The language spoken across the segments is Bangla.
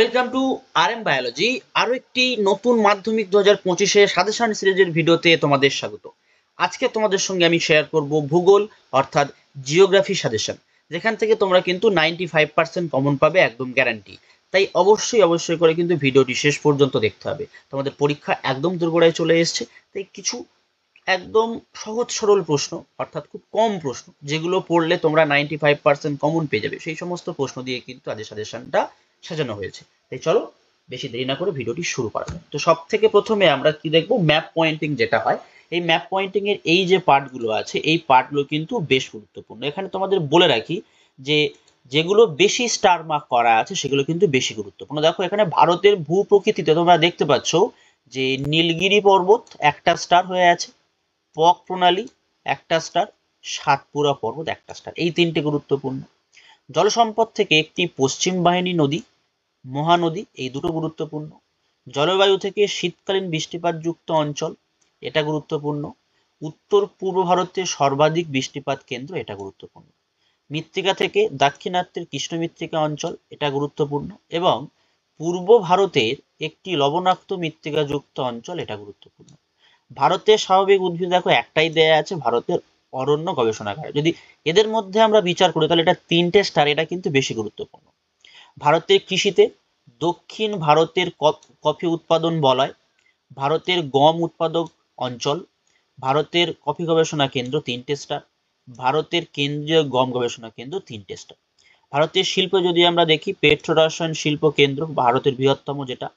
Welcome to RM biology. আরও একটি নতুন মাধ্যমিক 2025 সাজেশন সিরিজের ভিডিওতে তোমাদের স্বাগত। আজকে তোমাদের সঙ্গে আমি শেয়ার করব ভূগোল অর্থাৎ জিওগ্রাফি সাজেশন, যেখান থেকে তোমরা কিন্তু 95% কমন পাবে, একদম গ্যারান্টি। তাই অবশ্যই করে কিন্তু ভিডিওটি শেষ পর্যন্ত দেখতে হবে। তোমাদের পরীক্ষা একদম দোরগোড়ায় চলে এসছে, তাই কিছু একদম সহজ সরল প্রশ্ন, অর্থাৎ খুব কম প্রশ্ন, যেগুলো পড়লে তোমরা 95% কমন পেয়ে যাবে, সেই সমস্ত প্রশ্ন দিয়ে কিন্তু আজকের সাজেশনটা সাজানো হয়েছে। তাই চলো বেশি দেরি না করে ভিডিওটি শুরু করা যাক। তো সব থেকে প্রথমে আমরা কি দেখবো, ম্যাপ পয়েন্টিং যেটা হয়। এই ম্যাপ পয়েন্টিং এর এই যে পার্টগুলো আছে, এই পার্টগুলো কিন্তু বেশ গুরুত্বপূর্ণ। এখানে তোমাদের বলে রাখি যে যেগুলো বেশি স্টার মার্ক করা আছে সেগুলো কিন্তু বেশি গুরুত্বপূর্ণ। দেখো এখানে ভারতের ভূ প্রকৃতিতে তোমরা দেখতে পাচ্ছ যে নীলগিরি পর্বত একটা স্টার হয়ে আছে, পক প্রণালী একটা স্টার, সাতপুরা পর্বত একটা স্টার, এই তিনটে গুরুত্বপূর্ণ। জলসম্পদ থেকে একটি পশ্চিম বাহিনী নদী, মহানদী, এই দুটো গুরুত্বপূর্ণ। জলবায়ু থেকে শীতকালীন বৃষ্টিপাতযুক্ত অঞ্চল, এটা গুরুত্বপূর্ণ। উত্তর পূর্ব ভারতের সর্বাধিক বৃষ্টিপাত কেন্দ্র, এটা গুরুত্বপূর্ণ। মৃত্তিকা থেকে দাক্ষিণাত্যের কৃষ্ণ মৃত্তিকা অঞ্চল, এটা গুরুত্বপূর্ণ। এবং পূর্ব ভারতের একটি লবণাক্ত মৃত্তিকাযুক্ত অঞ্চল, এটা গুরুত্বপূর্ণ। ভারতের স্বাভাবিক উদ্ভিদ দেখো একটাই দেয়া আছে, ভারতের অরণ্য গবেষণাগার। যদি এদের মধ্যে আমরা বিচার করি তাহলে এটা তিনটে স্টার, এটা কিন্তু বেশি গুরুত্বপূর্ণ। ভারতের কৃষিতে দক্ষিণ ভারতের কফি উৎপাদন বলয়, ভারতের গম উৎপাদক অঞ্চল, ভারতের কফি গবেষণা কেন্দ্র তিনটে স্টার, ভারতের কেন্দ্রীয় গম গবেষণা কেন্দ্র তিনটে স্টার। ভারতের শিল্প যদি আমরা দেখি, পেট্রো রসায়ন শিল্প কেন্দ্র ভারতের বৃহত্তম যেটা।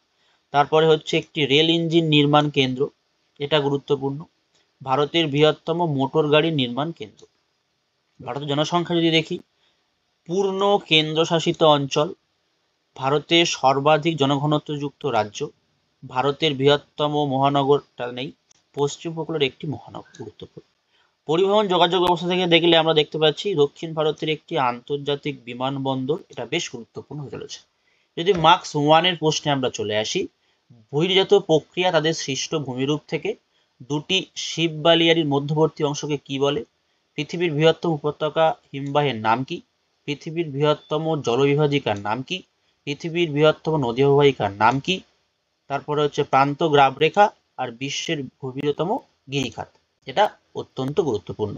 তারপরে হচ্ছে একটি রেল ইঞ্জিন নির্মাণ কেন্দ্র, এটা গুরুত্বপূর্ণ। ভারতের বৃহত্তম মোটর গাড়ি নির্মাণ কেন্দ্র। ভারতের জনসংখ্যা যদি দেখি, পূর্ণ কেন্দ্রশাসিত অঞ্চল, ভারতের সর্বাধিক জনঘনত্বযুক্ত রাজ্য, ভারতের বৃহত্তম মহানগরটা নেই, পশ্চিম উপকূলের একটি মহানগর গুরুত্বপূর্ণ। পরিবহন যোগাযোগ ব্যবস্থা থেকে দেখলে আমরা দেখতে পাচ্ছি দক্ষিণ ভারতের একটি আন্তর্জাতিক বিমানবন্দর, এটা বেশ গুরুত্বপূর্ণ হয়ে চলেছে। যদি মার্কস 1-এর প্রশ্নে আমরা চলে আসি, বহির্জাত প্রক্রিয়া তাদের সৃষ্ট ভূমিরূপ থেকে দুটি শিব বালিয়ারির মধ্যবর্তী অংশকে কি বলে? পৃথিবীর বৃহত্তম উপত্যকা হিমবাহের নাম কি? পৃথিবীর বৃহত্তম জলবিভাজিকার নাম কি? পৃথিবীর বৃহত্তম নদী অববাহিকার নাম কি? তারপরে হচ্ছে প্রান্ত গ্রাবরেখা আর বিশ্বের গভীরতম গিরিখাত, এটা অত্যন্ত গুরুত্বপূর্ণ।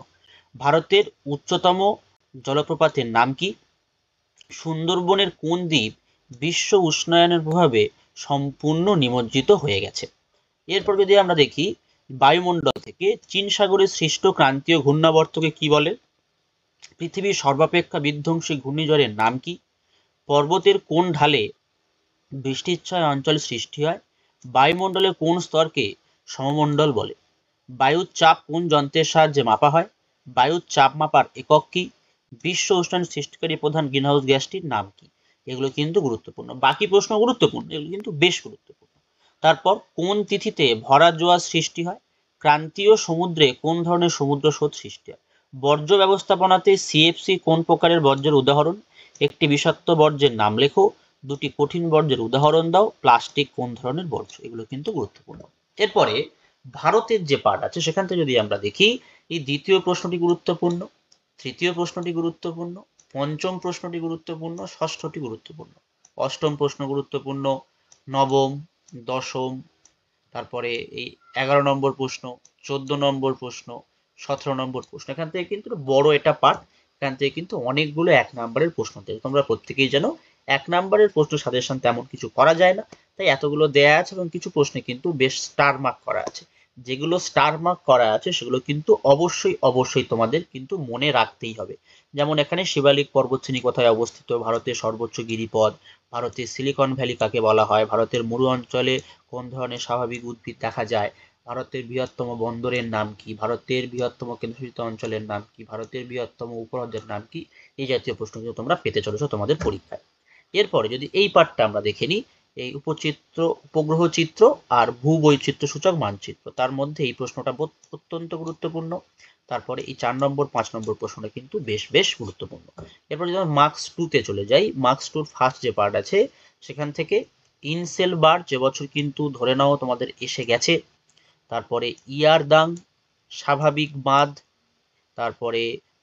ভারতের উচ্চতম জলপ্রপাতের নাম কি? সুন্দরবনের কোন দ্বীপ বিশ্ব উষ্ণায়নের প্রভাবে সম্পূর্ণ নিমজ্জিত হয়ে গেছে? এরপর যদি আমরা দেখি, বায়ুমণ্ডল থেকে চীন সাগরে সৃষ্ট ক্রান্তীয় ঘূর্ণাবর্তকে কি বলে? পৃথিবীর সর্বাপেক্ষা বিধ্বংসী ঘূর্ণিঝড়ের নাম কি? পর্বতের কোন ঢালে বৃষ্টিচ্ছয় অঞ্চল সৃষ্টি হয়? বায়ুমণ্ডলের কোন স্তরকে সমমণ্ডল বলে? বায়ুর চাপ কোন যন্ত্রের সাহায্যে মাপা হয়? বায়ুর চাপ মাপার একক কি? বিশ্ব উষ্ণায়ন সৃষ্টিকারী প্রধান গ্রিনহাউস গ্যাসটির নাম কি? এগুলো কিন্তু গুরুত্বপূর্ণ। বাকি প্রশ্ন গুরুত্বপূর্ণ, এগুলো কিন্তু বেশ গুরুত্বপূর্ণ। তারপর কোন তিথিতে ভরা জোয়ার সৃষ্টি হয়? ক্রান্তীয় সমুদ্রে কোন ধরনের সমুদ্র স্রোত সৃষ্টি হয়? বর্জ্য ব্যবস্থাপনাতে সিএফসি কোন প্রকারের বর্জ্যের উদাহরণ? একটি বিষাক্ত বর্জ্যের নাম লেখো। দুটি কঠিন বর্জ্যের উদাহরণ দাও। প্লাস্টিক কোন ধরনের বর্জ্য? এগুলো কিন্তু গুরুত্বপূর্ণ। এরপরে ভারতের যে পার্ট আছে সেখান থেকে যদি আমরা দেখি, এই দ্বিতীয় প্রশ্নটি গুরুত্বপূর্ণ, তৃতীয় প্রশ্নটি গুরুত্বপূর্ণ, পঞ্চম প্রশ্নটি গুরুত্বপূর্ণ, ষষ্ঠটি গুরুত্বপূর্ণ, অষ্টম প্রশ্ন গুরুত্বপূর্ণ, নবম, দশম, তারপরে এই 11 নম্বর প্রশ্ন, 14 নম্বর প্রশ্ন, 17 নম্বর প্রশ্ন। এখান থেকে কিন্তু বড় এটা পার্ট, এখান থেকে কিন্তু অনেকগুলো 1 নম্বরের প্রশ্ন দেয়। তোমরা প্রত্যেকেই জানো 1 নম্বরের প্রশ্ন সাজেশন তেমন কিছু করা যায় না, তাই এতগুলো দেয়া আছে এবং কিছু প্রশ্নে কিন্তু বেশ স্টার মার্ক করা আছে। যেগুলো স্টার মার্ক করা আছে সেগুলো কিন্তু অবশ্যই তোমাদের কিন্তু মনে রাখতেই হবে। যেমন এখানে শিবালিক পর্বতশ্রেণী কোথায় অবস্থিত? ভারতের সর্বোচ্চ গিরিপথ। ভারতের সিলিকন ভ্যালি কাকে বলা হয়? ভারতের মরু অঞ্চলে কোন ধরনের স্বাভাবিক উদ্ভিদ দেখা যায়? ভারতের বৃহত্তম বন্দরের নাম কি? ভারতের বৃহত্তম কেন্দ্রশাসিত অঞ্চলের নাম কি? ভারতের বৃহত্তম উপহ্রদের নাম কি? এই জাতীয় প্রশ্ন কিন্তু তোমরা পেতে চলেছো তোমাদের পরীক্ষায়। এরপরে যদি এই পার্টটা আমরা দেখে নিই, এই উপচিত্র, উপগ্রহ চিত্র আর ভূবৈচিত্র্য সূচক মানচিত্র, তার মধ্যে এই প্রশ্নটা অত্যন্ত গুরুত্বপূর্ণ। তারপরে এই 4 নম্বর 5 নম্বর প্রশ্নটা কিন্তু বেশ গুরুত্বপূর্ণ। এরপর যদি আমরা মার্কস 2-তে চলে যাই, মার্কস 2-র ফার্স্ট যে পার্ট আছে সেখান থেকে ইনসেল বার যে বছর কিন্তু ধরে নাও তোমাদের এসে গেছে, তারপরে ইয়ারদাং, স্বাভাবিক বাঁধ, তারপরে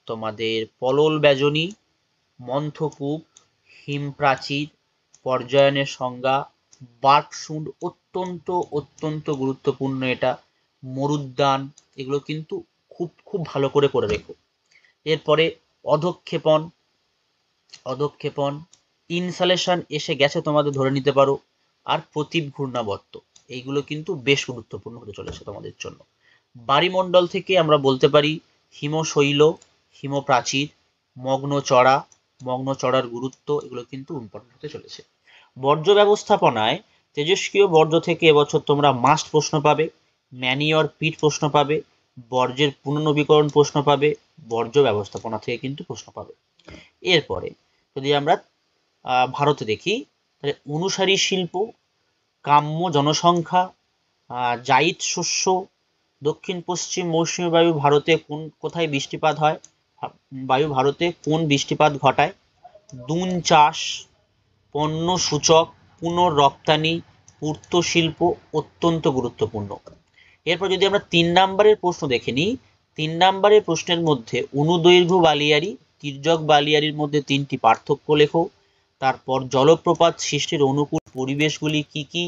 তোমাদের পলল বেজনী, মন্থকূপ, হিমপ্রাচীর, পর্যায়নের সংজ্ঞা, বার্কশুন্ড অত্যন্ত অত্যন্ত গুরুত্বপূর্ণ, এটা মরুদ্যান, এগুলো কিন্তু খুব খুব ভালো করে করে রেখো। এরপরে অধক্ষেপণ, অধক্ষেপণ ইনসালেশন এসে গেছে তোমাদের ধরে নিতে পারো, আর প্রতীপ ঘূর্ণাবর্ত, এইগুলো কিন্তু বেশ গুরুত্বপূর্ণ হতে চলেছে তোমাদের জন্য। বায়ুমণ্ডল থেকে আমরা বলতে পারি হিমশৈল, হিমপ্রাচীর, মগ্ন চড়া, মগ্ন চড়ার গুরুত্ব, এগুলো কিন্তু ইম্পর্টেন্ট হতে চলেছে। বর্জ্য ব্যবস্থাপনায় তেজস্ক্রিয় বর্জ্য থেকে এবছর তোমরা মাস্ট প্রশ্ন পাবে, ম্যানিওর পিট প্রশ্ন পাবে, বর্জ্যের পুনর্নবীকরণ প্রশ্ন পাবে, বর্জ্য ব্যবস্থাপনা থেকে কিন্তু প্রশ্ন পাবে। এরপরে যদি আমরা ভারতে দেখি, তাহলে অনুসারী শিল্প, কাম্য জনসংখ্যা, জায়িদ শস্য, দক্ষিণ পশ্চিম মৌসুমী বায়ু ভারতে কোথায় বৃষ্টিপাত হয়, বায়ু ভারতে কোন বৃষ্টিপাত ঘটায়, দুন চাষ, পণ্য সূচক, পুনঃরপ্তানি, পূর্ত শিল্প অত্যন্ত গুরুত্বপূর্ণ। এরপর যদি আমরা 3 নম্বরের প্রশ্ন দেখে নিই, 3 নম্বরের প্রশ্নের মধ্যে অনুদৈর্ঘ্য বালিয়াড়ি, তির্যক বালিয়াড়ির মধ্যে 3টি পার্থক্য লেখো। তারপর জলপ্রপাত সৃষ্টির অনুকূল পরিবেশগুলি কি কি,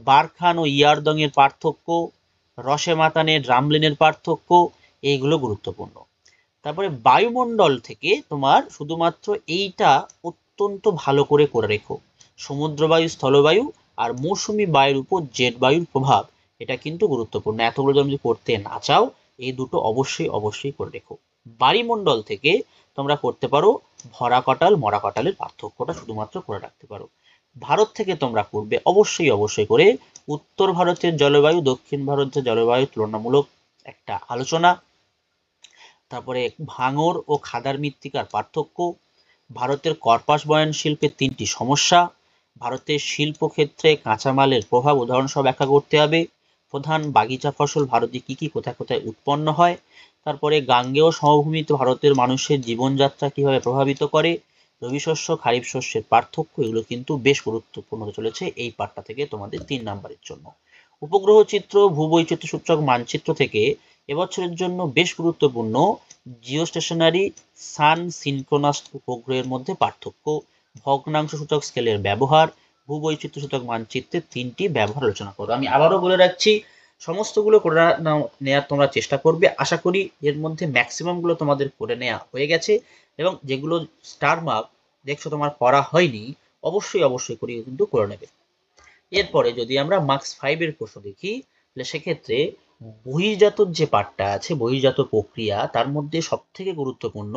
বারখান ও ইয়ারদং এর পার্থক্য, রসে মাতানের ড্রামলিনের পার্থক্য, এইগুলো গুরুত্বপূর্ণ। তারপরে বায়ুমণ্ডল থেকে তোমার শুধুমাত্র এইটা অত্যন্ত ভালো করে করে রেখো, সমুদ্রবায়ু, স্থলবায়ু আর মৌসুমী বায়ুর উপর জেট বায়ুর প্রভাব, এটা কিন্তু গুরুত্বপূর্ণ। এতগুলো যদি করতে না চাও, এই দুটো অবশ্যই অবশ্যই করে রেখো। বায়ুমণ্ডল থেকে তোমরা করতে পারো ভরা কটাল মরা কটালের পার্থক্যটা শুধুমাত্র করে রাখতে পারো। ভারত থেকে তোমরা করবে অবশ্যই অবশ্যই করে উত্তর ভারতের জলবায়ু, দক্ষিণ ভারতের জলবায়ু তুলনামূলক একটা আলোচনা, তারপরে ভাঙর ও খাদার মৃত্তিকার পার্থক্য, ভারতের কর্পাস বয়ন শিল্পের 3টি সমস্যা, ভারতের শিল্পক্ষেত্রে কাঁচামালের প্রভাব উদাহরণসহ ব্যাখ্যা করতে হবে, প্রধান বাগিচা ফসল ভারতে কি কি কোথায় কোথায় উৎপন্ন হয়, তারপরে গাঙ্গেয় সমভূমিতে ভারতের মানুষের জীবনযাত্রা কিভাবে প্রভাবিত করে, রবি শস্য খারিফ শস্যের পার্থক্য, এগুলো কিন্তু বেশ গুরুত্বপূর্ণ হতে চলেছে এই পার্টটা থেকে তোমাদের 3 নম্বরের জন্য। উপগ্রহ চিত্র, ভূবৈচিত্র্য সূচক মানচিত্র থেকে এবছরের জন্য বেশ গুরুত্বপূর্ণ জিওস্টেশনারি সান সিনক্রোনাস উপগ্রহের মধ্যে পার্থক্য, ভগ্নাংশ সূচক স্কেলের ব্যবহার, ভূবৈচিত্র্য সূচক মানচিত্রের 3টি ব্যবহার আলোচনা করো। আমি আবারও বলে রাখছি, সমস্তগুলো করে নেওয়ার তোমরা চেষ্টা করবে। আশা করি এর মধ্যে ম্যাক্সিমাম গুলো তোমাদের করে নেওয়া হয়ে গেছে, এবং যেগুলো স্টার মার্ক দেখছো তোমার করা হয়নি, অবশ্যই অবশ্যই করে কিন্তু করে নেবে। এরপরে যদি আমরা মার্কস 5 এর প্রশ্ন দেখি, তাহলে সেক্ষেত্রে বহির্জাত যে পার্টটা আছে, বহির্জাত প্রক্রিয়া, তার মধ্যে সব থেকে গুরুত্বপূর্ণ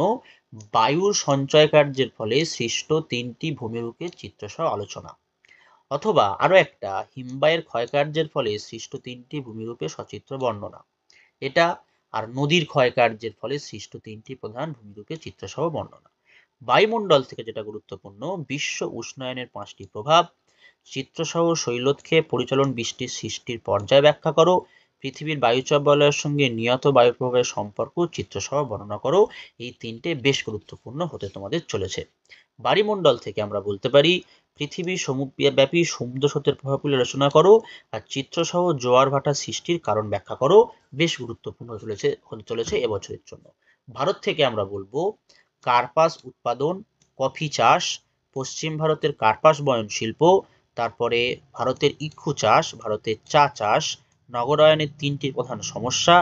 বায়ুর সঞ্চয় কার্যের ফলে সৃষ্ট 3টি ভূমিরূপের চিত্রসহ আলোচনা, অথবা আরো একটা হিমবাহের ক্ষয়কার্যের ফলে সৃষ্ট 3টি ভূমিরূপের সচিত্র বর্ণনা, এটা আর নদীর ক্ষয়কার্যের ফলে সৃষ্ট 3টি প্রধান ভূমিরূপের চিত্রসহ বর্ণনা। বায়ুমণ্ডল থেকে যেটা গুরুত্বপূর্ণ বিশ্ব উষ্ণায়নের 5টি প্রভাব, চিত্রসহ শৈলক্ষেপ পরিচালন বৃষ্টির সৃষ্টির পর্যায় ব্যাখ্যা করো, পৃথিবীর বায়ুচাপ বলয়ের সঙ্গে নিয়ত বায়ু প্রবাহের সম্পর্ক চিত্রসহ বর্ণনা করো। এই 3টে বেশ গুরুত্বপূর্ণ হতে তোমাদের চলেছে। বায়ুমণ্ডল থেকে আমরা বলতে পারি পৃথিবীর সমুদ্রব্যাপী সমুদ্র স্রোতের প্রভাবগুলি আলোচনা করো, আর চিত্রসহ জোয়ার ভাটা সৃষ্টির কারণ ব্যাখ্যা করো, বেশ গুরুত্বপূর্ণ হতে চলেছে এবছরের জন্য। ভারত থেকে আমরা বলবো কার্পাস উৎপাদন, কফি চাষ, পশ্চিম ভারতের কার্পাস বয়ন শিল্প, তারপরে ভারতের ইক্ষু চাষ, ভারতের চা চাষ, নগরায়নের 3টি প্রধান সমস্যা,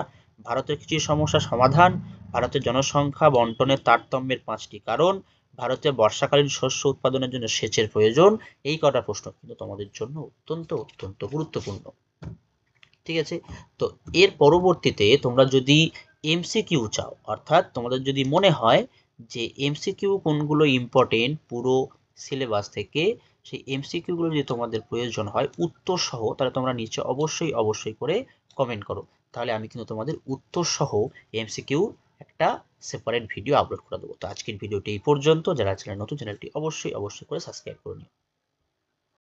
ভারতের কিছু সমস্যা সমাধান, ভারতের জনসংখ্যা বন্টনের তারতম্যের 5টি কারণ, ভারতে বর্ষাকালীন শস্য উৎপাদনের জন্য সেচের প্রয়োজন। এই কটা প্রশ্ন কিন্তু তোমাদের জন্য অত্যন্ত অত্যন্ত গুরুত্বপূর্ণ। ঠিক আছে, তো এর পরবর্তীতে তোমরা যদি এমসিকিউ চাও, অর্থাৎ তোমাদের যদি মনে হয় যে এমসিকিউ কোনগুলো ইম্পর্টেন্ট পুরো সিলেবাস থেকে, সেই এমসিকিউ গুলো যদি তোমাদের প্রয়োজন হয় উত্তর সহ, তাহলে তোমরা নিচে অবশ্যই অবশ্যই করে কমেন্ট করো, তাহলে আমি কিন্তু তোমাদের উত্তর সহ এমসিকিউ একটা সেপারেট ভিডিও আপলোড করে দেবো। তো আজকের ভিডিওটি এই পর্যন্ত। যারা চ্যানেল নতুন, চ্যানেলটি অবশ্যই অবশ্যই করে সাবস্ক্রাইব করে নিও।